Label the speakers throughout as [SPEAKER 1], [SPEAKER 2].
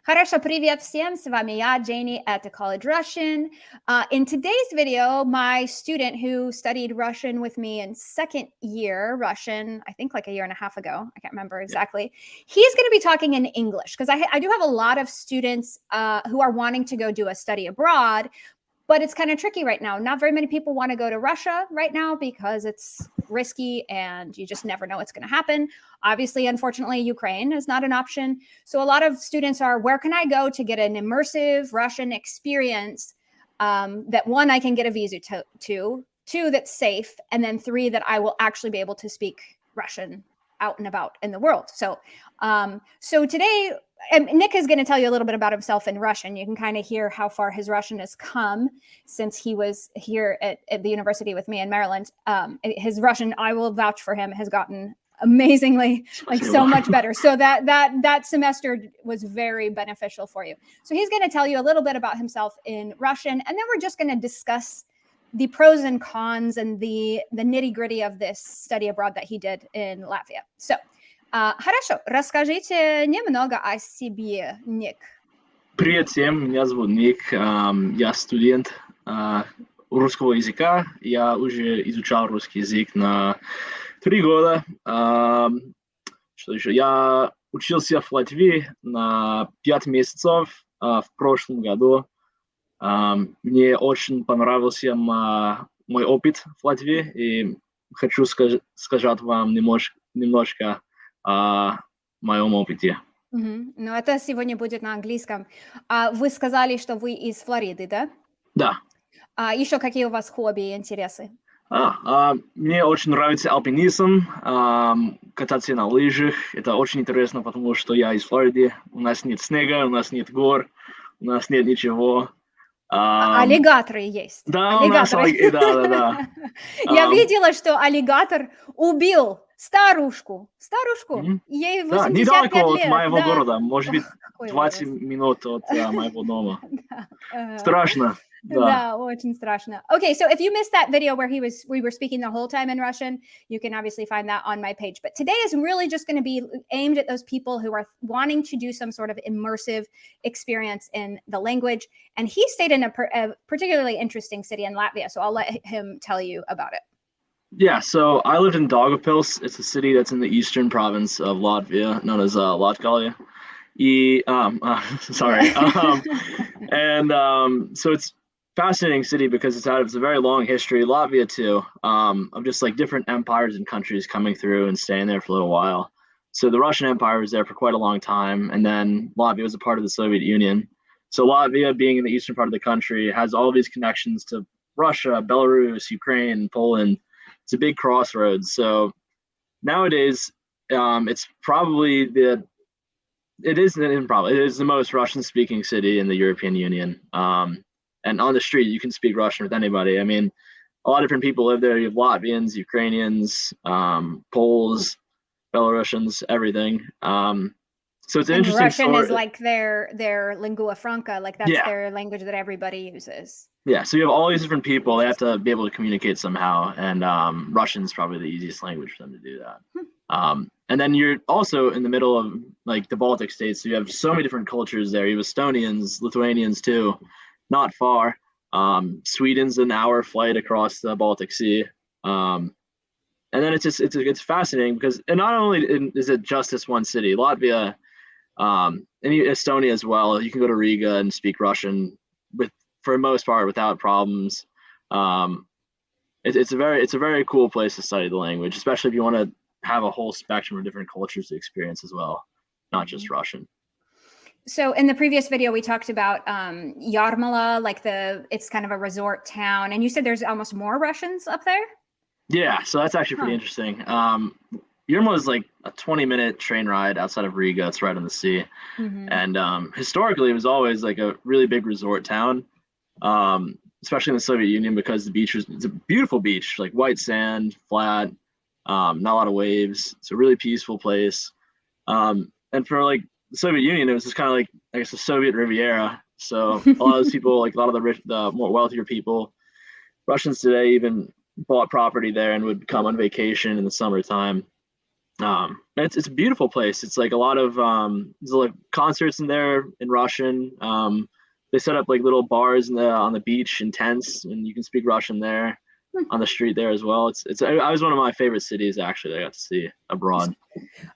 [SPEAKER 1] Хорошо, привет всем, с вами я, Janie at the College Russian. In today's video, my student who studied Russian with me in second year Russian, I think like a year and a half ago, I can't remember exactly, he's going to be talking in English because I do have a lot of students who are wanting to go do a study abroad, but it's kind of tricky right now. Not very many people want to go to Russia right now because it's risky and you just never know what's going to happen. Obviously, unfortunately, Ukraine is not an option. So a lot of students are, where can I go to get an immersive Russian experience that one, I can get a visa to, two, that's safe, and then three, that I will actually be able to speak Russian out and about in the world. So today, Nick is going to tell you a little bit about himself in Russian. You can kind of hear how far his Russian has come since he was here at the university with me in Maryland. His Russian, I will vouch for him, has gotten amazingly, like so much better. So that semester was very beneficial for you. So he's going to tell you a little bit about himself in Russian, and then we're just going to discuss the pros and cons and the nitty-gritty of this study abroad that he did in Latvia. So, хорошо, расскажите немного о себе, Ник.
[SPEAKER 2] Привет всем, меня зовут Ник, я студент русского языка, я уже изучал русский язык на 3 года. Что еще? Я учился в Латвии на 5 месяцев в прошлом году. Мне очень понравился мой опыт в Латвии, и хочу сказать вам немножко о моем опыте.
[SPEAKER 1] Ну, это сегодня будет на английском. Вы сказали, что вы из Флориды, да?
[SPEAKER 2] Да.
[SPEAKER 1] Еще какие у вас хобби и интересы?
[SPEAKER 2] Мне очень нравится альпинизм, кататься на лыжах. Это очень интересно, потому что я из Флориды. У нас нет снега, у нас нет гор, у нас нет ничего.
[SPEAKER 1] Аллигаторы есть.
[SPEAKER 2] Да,
[SPEAKER 1] аллигаторы.
[SPEAKER 2] Да.
[SPEAKER 1] Я видела, что аллигатор убил старушку. Ей 85
[SPEAKER 2] да, недалеко
[SPEAKER 1] лет.
[SPEAKER 2] от моего города, может быть, 20 минут от моего дома. Страшно.
[SPEAKER 1] Да, очень страшно. Okay, so if you missed that video where we were speaking the whole time in Russian, you can obviously find that on my page. But today is really just going to be aimed at those people who are wanting to do some sort of immersive experience in the language. And he stayed in a particularly interesting city in Latvia, so I'll let him tell you about it.
[SPEAKER 2] Yeah, so I lived in Daugavpils. It's a city that's in the eastern province of Latvia, known as Latvia. So it's fascinating city because it's a very long history. Latvia too, of just like different empires and countries coming through and staying there for a little while. So the Russian Empire was there for quite a long time, and then Latvia was a part of the Soviet Union. So Latvia, being in the eastern part of the country, has all these connections to Russia, Belarus, Ukraine, Poland. It's a big crossroads. So nowadays, it's probably it is the most Russian-speaking city in the European Union. And on the street, you can speak Russian with anybody. I mean, a lot of different people live there. You have Latvians, Ukrainians, Poles, Belarusians, everything. So it's an interesting
[SPEAKER 1] Russian
[SPEAKER 2] story.
[SPEAKER 1] is like their lingua franca, like that's their language that everybody uses.
[SPEAKER 2] Yeah, so you have all these different people. They have to be able to communicate somehow, and Russian is probably the easiest language for them to do that. And then you're also in the middle of like the Baltic states, so you have so many different cultures there. You have Estonians, Lithuanians too. Not far. Sweden's an hour flight across the Baltic Sea. And then it's fascinating because, and not only is it just this one city, Latvia, and Estonia as well. You can go to Riga and speak Russian for the most part without problems. It's a very cool place to study the language, especially if you want to have a whole spectrum of different cultures to experience as well, not just Russian.
[SPEAKER 1] So in the previous video, we talked about Jurmala, it's kind of a resort town. And you said there's almost more Russians up there?
[SPEAKER 2] Yeah, so that's actually pretty interesting. Jurmala is like a 20-minute train ride outside of Riga. It's right on the sea. Mm-hmm. And historically, it was always like a really big resort town, especially in the Soviet Union, because it's a beautiful beach, like white sand, flat, not a lot of waves. It's a really peaceful place. And for like the Soviet Union, it was just kind of like, I guess, the Soviet Riviera. So a lot of those people, like a lot of the more wealthier people, Russians today even bought property there and would come on vacation in the summertime. It's a beautiful place. It's like a lot of there's like concerts in there in Russian. They set up like little bars on the beach and tents, and you can speak Russian there
[SPEAKER 1] Hmm.
[SPEAKER 2] on the street there as well. I was one of my favorite cities actually that I got to see abroad.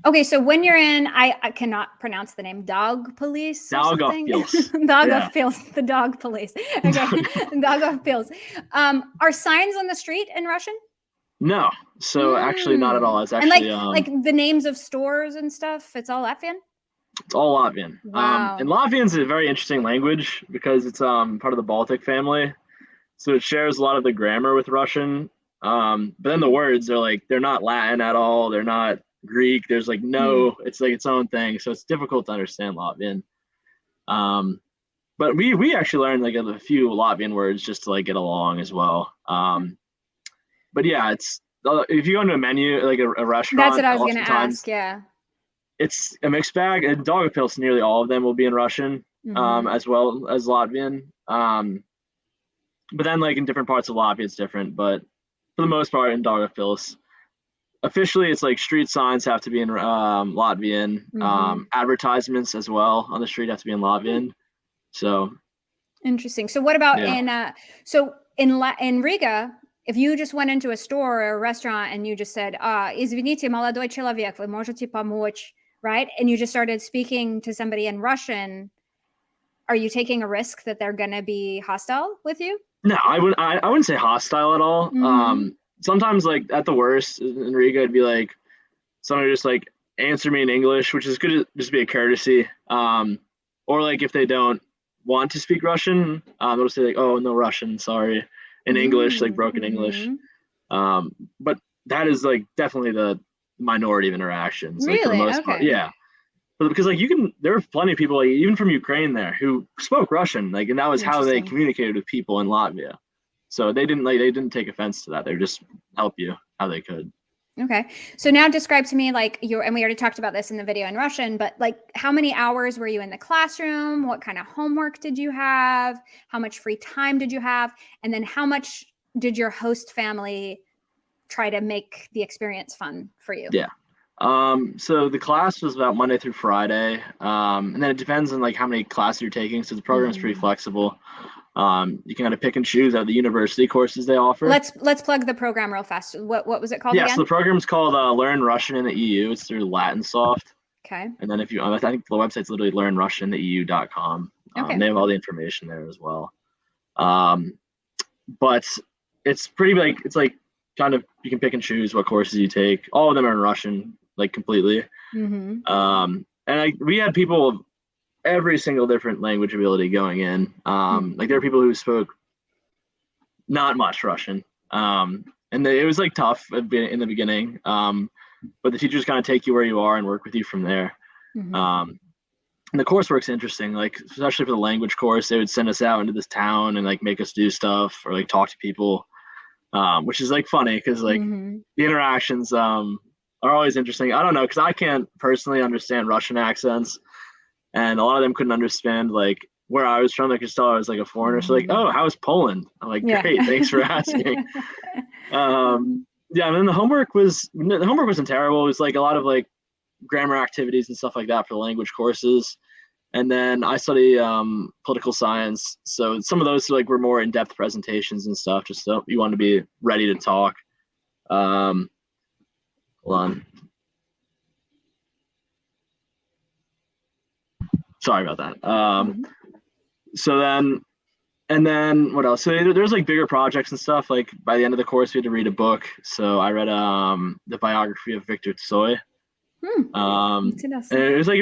[SPEAKER 1] Okay, so when you're in, I cannot pronounce the name, Daugavpils or something.
[SPEAKER 2] Daugavpils. Yeah.
[SPEAKER 1] Daugavpils, the dog police. Okay, Daugavpils. Are signs on the street in Russian?
[SPEAKER 2] No, so actually not at all. It's
[SPEAKER 1] And
[SPEAKER 2] actually
[SPEAKER 1] like the names of stores and stuff, it's all Latvian?
[SPEAKER 2] it's all Latvian.
[SPEAKER 1] Wow.
[SPEAKER 2] And Latvian's a very interesting language because it's part of the Baltic family. So it shares a lot of the grammar with Russian. But then the words are like they're not Latin at all. They're not Greek. There's like no, it's like its own thing. So it's difficult to understand Latvian. But we actually learned like a few Latvian words just to like get along as well. But yeah, it's if you go into a menu like a restaurant,
[SPEAKER 1] that's what I was gonna ask. Yeah,
[SPEAKER 2] it's a mixed bag. And Daugavpils, nearly all of them will be in Russian, as well as Latvian. But then like in different parts of Latvia, it's different. But for the most part, in Daugavpils, officially it's like street signs have to be in Latvian. Advertisements as well on the street have to be in Latvian. So
[SPEAKER 1] interesting. So what about in Riga? If you just went into a store or a restaurant and you just said, "Извините, молодой человек, вы можете помочь," right? And you just started speaking to somebody in Russian, are you taking a risk that they're going to be hostile with you?
[SPEAKER 2] No, I wouldn't say hostile at all. Sometimes like at the worst in Riga, it'd be like somebody just like answer me in English, which is good to just be a courtesy. Or like if they don't want to speak Russian, they'll say like, "Oh, no Russian, sorry," in English, like broken English. But that is like definitely the minority of interactions.
[SPEAKER 1] Really?
[SPEAKER 2] Like, for the most part, yeah. But because like there are plenty of people like even from Ukraine there who spoke Russian, like, and that was how they communicated with people in Latvia. So they didn't take offense to that. They would just help you how they could.
[SPEAKER 1] Okay. So now describe to me like and we already talked about this in the video in Russian, but like how many hours were you in the classroom? What kind of homework did you have? How much free time did you have? And then how much did your host family try to make the experience fun for you?
[SPEAKER 2] Yeah. So the class was about Monday through Friday. And then it depends on like how many classes you're taking. So the program is pretty flexible. You can kind of pick and choose out of the university courses they offer.
[SPEAKER 1] Let's plug the program real fast. What was it called again?
[SPEAKER 2] So the program is called Learn Russian in the EU. It's through Latinsoft.
[SPEAKER 1] Okay.
[SPEAKER 2] And then if you, I think the website's literally learnrussiantheu.com. Okay. They have all the information there as well. But it's pretty like it's like kind of you can pick and choose what courses you take. All of them are in Russian, like completely. And we had people of every single different language ability going in. Like there were people who spoke not much Russian, and it was like tough in the beginning. But the teachers kind of take you where you are and work with you from there. And the coursework's interesting, like especially for the language course, they would send us out into this town and like make us do stuff or like talk to people, which is like funny because like the interactions are always interesting. I don't know, because I can't personally understand Russian accents, and a lot of them couldn't understand like where I was from. They could tell I was like a foreigner. So like, "Oh, how's Poland?" I'm like, "Great, thanks for asking." And then the homework wasn't terrible. It was like a lot of like grammar activities and stuff like that for the language courses. And then I study political science, so some of those like were more in-depth presentations and stuff, just so you want to be ready to talk. Hold on. Sorry about that. So then what else? So there's like bigger projects and stuff. Like by the end of the course, we had to read a book. So I read the biography of Victor Tsoi. And it was like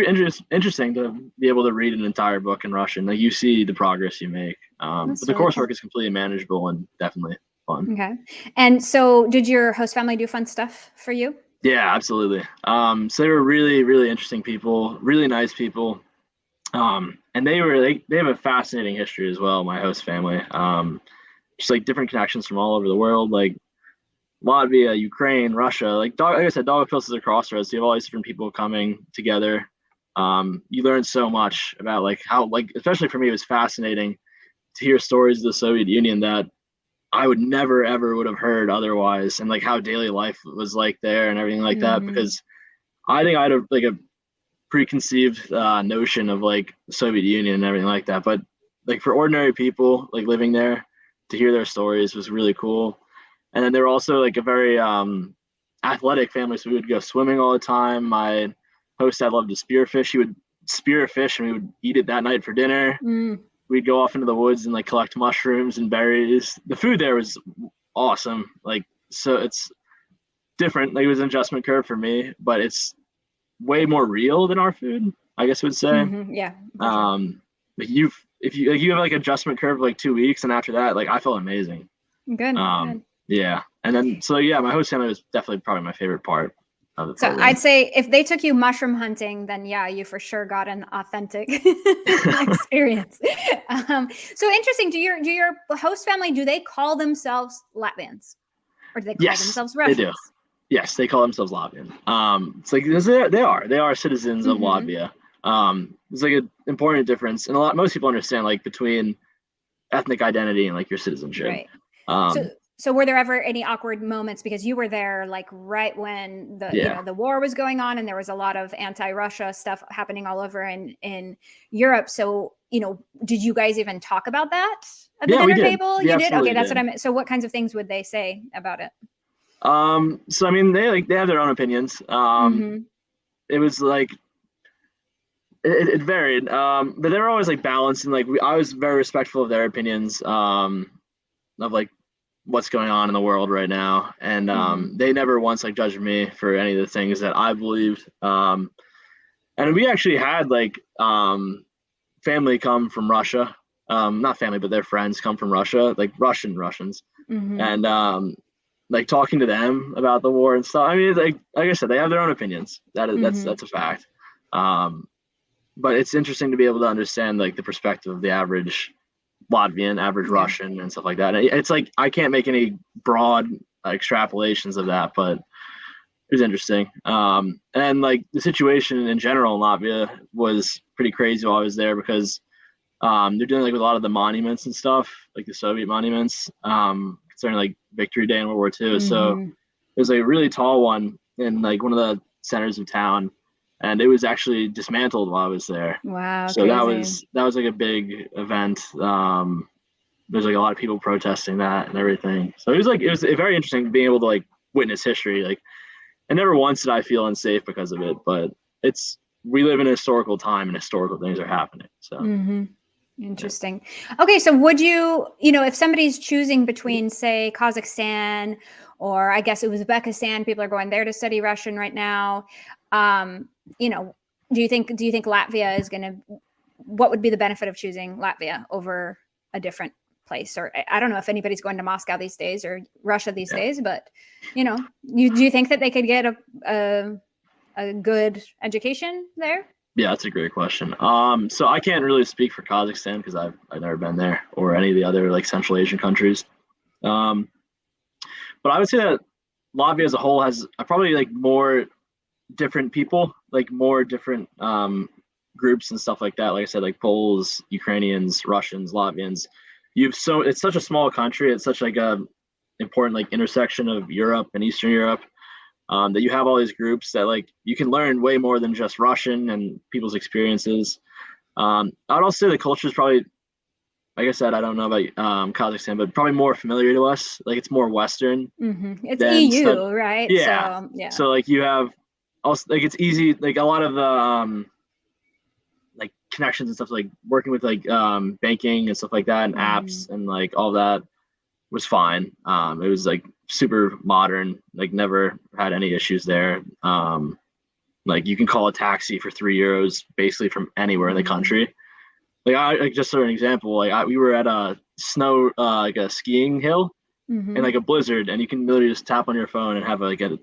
[SPEAKER 2] interesting to be able to read an entire book in Russian. Like you see the progress you make. But the coursework is completely manageable and definitely fun.
[SPEAKER 1] Okay. And so did your host family do fun stuff for you?
[SPEAKER 2] Yeah, absolutely. So they were really, really interesting people, really nice people. And they have a fascinating history as well, my host family. Just like different connections from all over the world, like Latvia, Ukraine, Russia. Like I said, Daugavpils is a crossroads. So you have all these different people coming together. You learn so much about like how, like, especially for me, it was fascinating to hear stories of the Soviet Union that I would never ever would have heard otherwise, and like how daily life was like there and everything like that. Because I think I had a preconceived notion of like the Soviet Union and everything like that. But like for ordinary people like living there, to hear their stories was really cool. And then they were also like a very athletic family, so we would go swimming all the time. My host dad loved to spearfish. He would spear a fish and we would eat it that night for dinner.
[SPEAKER 1] Mm.
[SPEAKER 2] We'd go off into the woods and like collect mushrooms and berries. The food there was awesome. Like, so it's different. Like, it was an adjustment curve for me, but it's way more real than our food, I guess I would say.
[SPEAKER 1] Yeah, for sure.
[SPEAKER 2] Like if you have like adjustment curve like 2 weeks, and after that, like I felt amazing.
[SPEAKER 1] Good.
[SPEAKER 2] Yeah, and then so yeah, my host family was definitely probably my favorite part of the
[SPEAKER 1] So
[SPEAKER 2] program.
[SPEAKER 1] I'd say if they took you mushroom hunting, then yeah, you for sure got an authentic experience. So interesting. Do your host family, do they call themselves Latvians, or do they call themselves Russians?
[SPEAKER 2] They do. Yes, they call themselves Latvian. It's like they are citizens of Latvia. It's like an important difference, and most people understand like between ethnic identity and like your citizenship.
[SPEAKER 1] Right. So were there ever any awkward moments, because you were there like right when the war was going on and there was a lot of anti-Russia stuff happening all over in Europe? So did you guys even talk about that at the dinner table? You did? Okay, that's what I meant. So what kinds of things would they say about it?
[SPEAKER 2] So I mean, they have their own opinions. It was like it varied, but they were always like balanced, and like I was very respectful of their opinions, of like what's going on in the world right now, and they never once like judged me for any of the things that I believed. And we actually had like family come from Russia, not family, but their friends come from Russia, like Russians, and like talking to them about the war and stuff. I mean, like I said, they have their own opinions. That's a fact. But it's interesting to be able to understand like the perspective of the average Latvian, average Russian, and stuff like that. It's like I can't make any broad extrapolations of that, but it was interesting. And like the situation in general in Latvia was pretty crazy while I was there, because they're doing like with a lot of the monuments and stuff, like the Soviet monuments, concerning like Victory Day in World War II. So there's like a really tall one in like one of the centers of town, and it was actually dismantled while I was there.
[SPEAKER 1] Wow.
[SPEAKER 2] So
[SPEAKER 1] crazy.
[SPEAKER 2] that was like a big event. There's like a lot of people protesting that and everything. So it was very interesting being able to like witness history. Like, and never once did I feel unsafe because of it. But we live in a historical time and historical things are happening. So.
[SPEAKER 1] Interesting. Okay, so would you, if somebody's choosing between, say, Kazakhstan, or I guess Uzbekistan, people are going there to study Russian right now. Do you think Latvia is going to? What would be the benefit of choosing Latvia over a different place? Or I don't know if anybody's going to Moscow these days or Russia these days, but do you think that they could get a good education there?
[SPEAKER 2] Yeah, that's a great question. So I can't really speak for Kazakhstan because I've never been there, or any of the other like Central Asian countries. But I would say that Latvia as a whole has probably like more different people, like more different groups and stuff like that. Like I said, like Poles, Ukrainians, Russians, Latvians. It's such a small country. It's such like a important like intersection of Europe and Eastern Europe. That you have all these groups that like you can learn way more than just Russian and people's experiences. I would also say the culture is probably, like I said, I don't know about Kazakhstan, but probably more familiar to us. Like it's more Western.
[SPEAKER 1] It's EU, right?
[SPEAKER 2] Yeah.
[SPEAKER 1] So, yeah.
[SPEAKER 2] So like you have also like it's easy, like a lot of the like connections and stuff, like working with like banking and stuff like that, and apps and like all that was fine. It was like super modern, like never had any issues there. Like you can call a taxi for €3 basically from anywhere in the country. Like just for an example, like we were at a snow like a skiing hill in like a blizzard, and you can literally just tap on your phone and have like a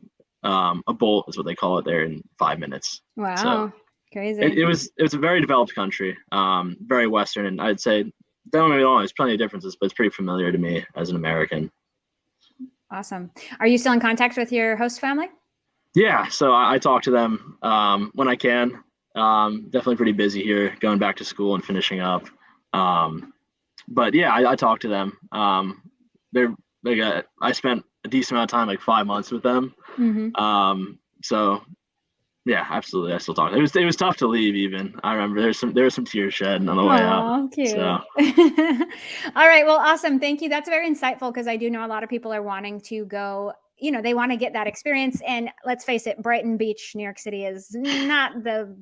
[SPEAKER 2] bolt is what they call it there in 5 minutes.
[SPEAKER 1] Wow.
[SPEAKER 2] So
[SPEAKER 1] crazy.
[SPEAKER 2] It was a very developed country, very Western, and I'd say, don't get me wrong, there's plenty of differences, but it's pretty familiar to me as an American.
[SPEAKER 1] Awesome. Are you still in contact with your host family?
[SPEAKER 2] Yeah, so I talk to them when I can. Definitely pretty busy here, going back to school and finishing up. But yeah, I talk to them. They're I spent a decent amount of time, like 5 months with them. So Yeah, absolutely. I still talk. It was tough to leave even. I remember there was some tears shed on the way out.
[SPEAKER 1] Oh,
[SPEAKER 2] So
[SPEAKER 1] cute. All right. Well, awesome. Thank you. That's very insightful because I do know a lot of people are wanting to go, they want to get that experience. And let's face it, Brighton Beach, New York City is not the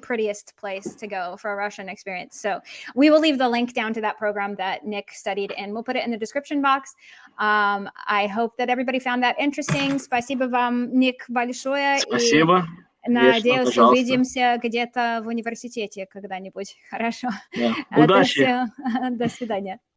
[SPEAKER 1] prettiest place to go for a Russian experience. So we will leave the link down to that program that Nick studied and we'll put it in the description box. I hope that everybody found that interesting. Спасибо вам, Nick, большое. И
[SPEAKER 2] спасибо. Конечно,
[SPEAKER 1] надеюсь,
[SPEAKER 2] пожалуйста.
[SPEAKER 1] увидимся где-то в университете когда-нибудь. Хорошо.
[SPEAKER 2] Да.
[SPEAKER 1] Это
[SPEAKER 2] Удачи.
[SPEAKER 1] все. До свидания.